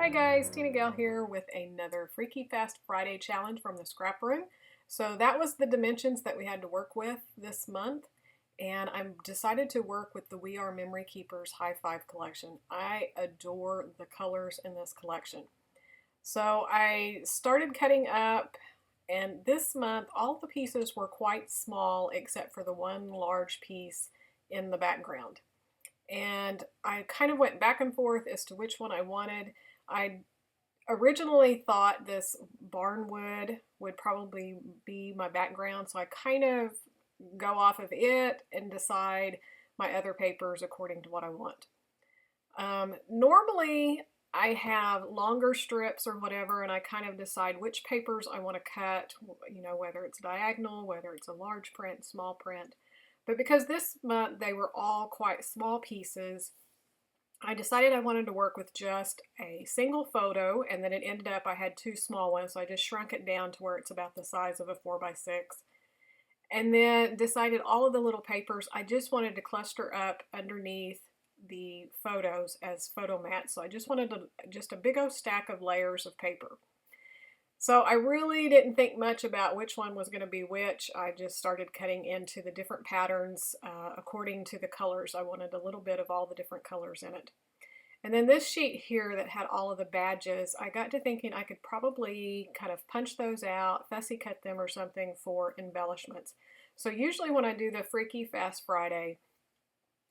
Hi guys, TinaGale here with another Freaky Fast Friday challenge from the scrap room. So that was the dimensions that we had to work with this month, and I decided to work with the We Are Memory Keepers High Five collection. I adore the colors in this collection. So I started cutting up, and this month all the pieces were quite small except for the one large piece in the background. And I kind of went back and forth as to which one I wanted. I originally thought this barnwood would probably be my background, so I kind of go off of it and decide my other papers according to what I want. Normally, I have longer strips or whatever, and I kind of decide which papers I want to cut, whether it's diagonal, whether it's a large print, small print. But because this month they were all quite small pieces, I decided I wanted to work with just a single photo, and then it ended up I had two small ones, so I just shrunk it down to where it's about the size of a 4x6. And then decided all of the little papers I just wanted to cluster up underneath the photos as photo mats. So I just wanted just a big old stack of layers of paper. So I really didn't think much about which one was going to be which. I just started cutting into the different patterns according to the colors. I wanted a little bit of all the different colors in it. And then this sheet here that had all of the badges, I got to thinking I could probably kind of punch those out, fussy cut them or something for embellishments. So usually when I do the Freaky Fast Friday,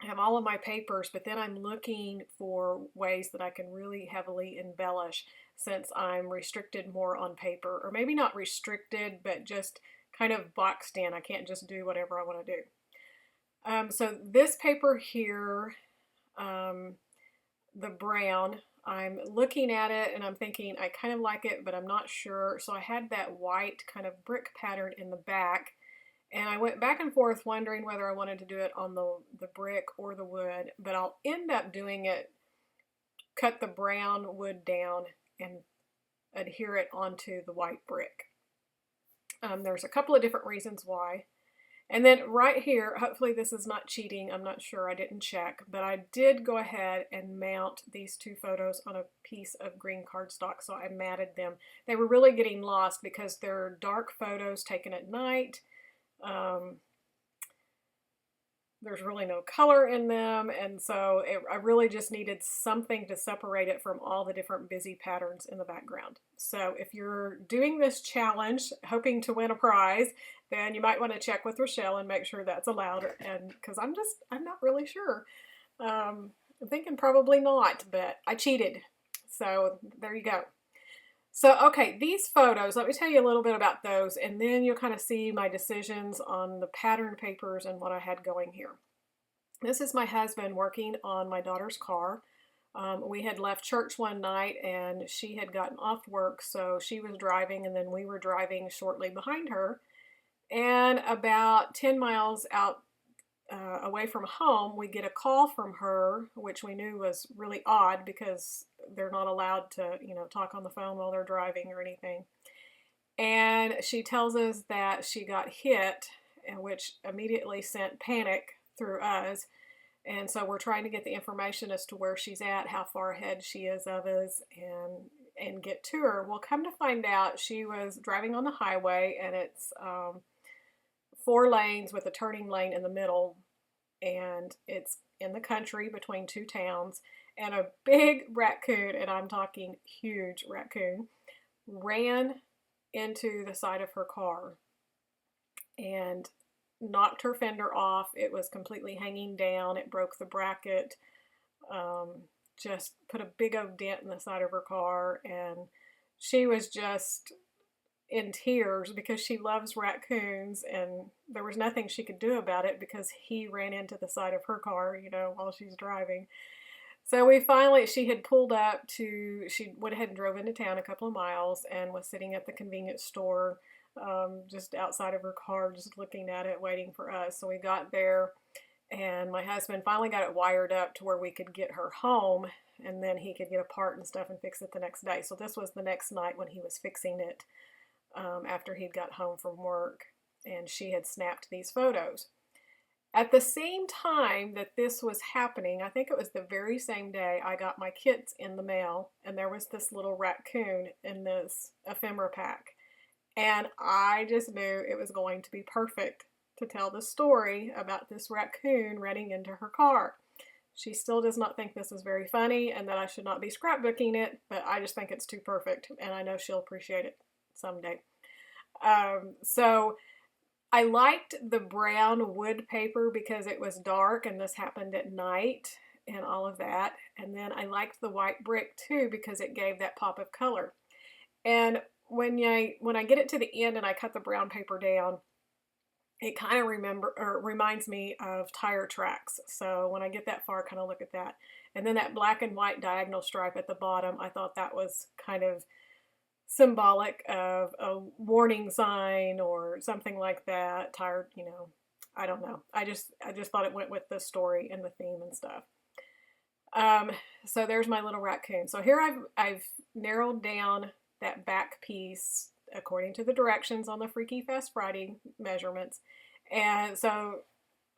I have all of my papers, but then I'm looking for ways that I can really heavily embellish since I'm restricted more on paper. Or maybe not restricted, but just kind of boxed in. I can't just do whatever I want to do. So this paper here, the brown, I'm looking at it and I'm thinking I kind of like it, but I'm not sure. So I had that white kind of brick pattern in the back. And I went back and forth wondering whether I wanted to do it on the brick or the wood, but I'll end up doing it, cut the brown wood down and adhere it onto the white brick. There's a couple of different reasons why. And then right here, hopefully this is not cheating, I'm not sure, I didn't check, but I did go ahead and mount these two photos on a piece of green cardstock, so I matted them. They were really getting lost because they're dark photos taken at night. There's really no color in them, and so I really just needed something to separate it from all the different busy patterns in the background. So if you're doing this challenge hoping to win a prize, then you might want to check with Rochelle and make sure that's allowed, and because I'm not really sure. I'm thinking probably not, but I cheated. So there you go. So, okay, these photos, let me tell you a little bit about those, and then you'll kind of see my decisions on the pattern papers and what I had going here. This is my husband working on my daughter's car. We had left church one night, and she had gotten off work, so she was driving, and then we were driving shortly behind her. And about 10 miles out away from home, we get a call from her, which we knew was really odd because they're not allowed to, talk on the phone while they're driving or anything. And she tells us that she got hit, which immediately sent panic through us. And so we're trying to get the information as to where she's at, how far ahead she is of us, and get to her. Well, come to find out, she was driving on the highway, and it's 4 lanes with a turning lane in the middle, and it's in the country between 2 towns, and a big raccoon, and I'm talking huge raccoon, ran into the side of her car and knocked her fender off. It was completely hanging down. It broke the bracket, just put a big old dent in the side of her car, and she was just in tears because she loves raccoons, and there was nothing she could do about it because he ran into the side of her car, while she's driving. So she had pulled up she went ahead and drove into town a couple of miles and was sitting at the convenience store just outside of her car, just looking at it, waiting for us. So we got there, and my husband finally got it wired up to where we could get her home, and then he could get a part and stuff and fix it the next day. So this was the next night when he was fixing it. After he'd got home from work, and she had snapped these photos. At the same time that this was happening, I think it was the very same day, I got my kits in the mail, and there was this little raccoon in this ephemera pack. And I just knew it was going to be perfect to tell the story about this raccoon running into her car. She still does not think this is very funny and that I should not be scrapbooking it, but I just think it's too perfect, and I know she'll appreciate it someday. So I liked the brown wood paper because it was dark and this happened at night and all of that. And then I liked the white brick too because it gave that pop of color. And when I get it to the end and I cut the brown paper down, it kind of reminds me of tire tracks. So when I get that far, kind of look at that. And then that black and white diagonal stripe at the bottom, I thought that was kind of symbolic of a warning sign or something like that. Tired, you know, I don't know. I just thought it went with the story and the theme and stuff. So there's my little raccoon. So here I've narrowed down that back piece according to the directions on the Freaky Fast Friday measurements. And so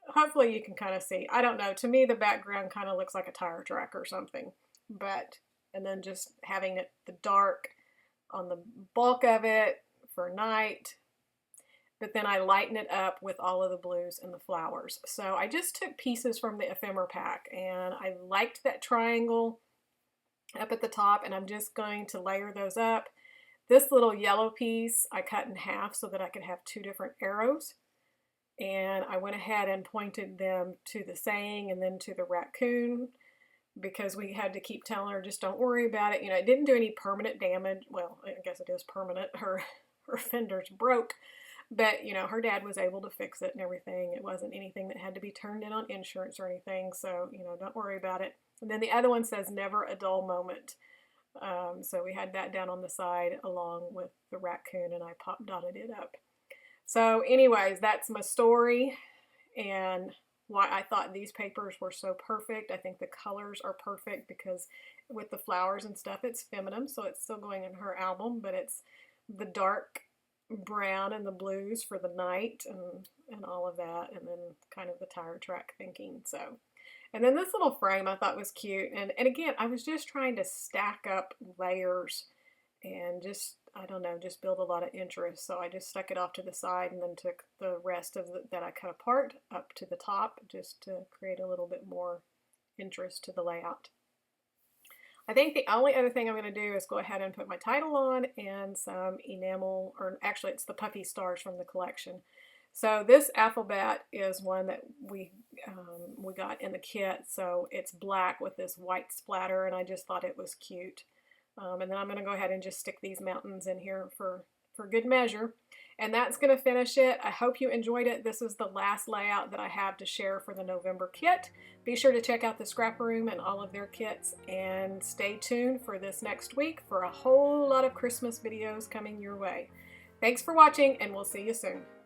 hopefully you can kind of see. I don't know. To me, the background kind of looks like a tire track or something. But, and then just having it the dark on the bulk of it for night. But then I lighten it up with all of the blues and the flowers. So I just took pieces from the ephemera pack, and I liked that triangle up at the top, and I'm just going to layer those up. This little yellow piece I cut in half so that I could have two different arrows. And I went ahead and pointed them to the saying and then to the raccoon, because we had to keep telling her, just don't worry about it. You know, it didn't do any permanent damage. Well, I guess it is permanent. Her fenders broke. But, you know, her dad was able to fix it and everything. It wasn't anything that had to be turned in on insurance or anything. So, you know, don't worry about it. And then the other one says, never a dull moment. So we had that down on the side along with the raccoon, and I pop dotted it up. So anyways, that's my story and why I thought these papers were so perfect. I think the colors are perfect because with the flowers and stuff, it's feminine, so it's still going in her album, but it's the dark brown and the blues for the night and all of that, and then kind of the tire track thinking. So, and then this little frame I thought was cute, and again, I was just trying to stack up layers and just, I don't know, just build a lot of interest. So I just stuck it off to the side and then took the rest of that I cut apart up to the top just to create a little bit more interest to the layout. I think the only other thing I'm going to do is go ahead and put my title on and some enamel, or actually it's the puffy stars from the collection. So this alphabet is one that we got in the kit. So it's black with this white splatter, and I just thought it was cute. And then I'm going to go ahead and just stick these mountains in here for good measure. And that's going to finish it. I hope you enjoyed it. This is the last layout that I have to share for the November kit. Be sure to check out the Scrap Room and all of their kits, and stay tuned for this next week for a whole lot of Christmas videos coming your way. Thanks for watching, and we'll see you soon.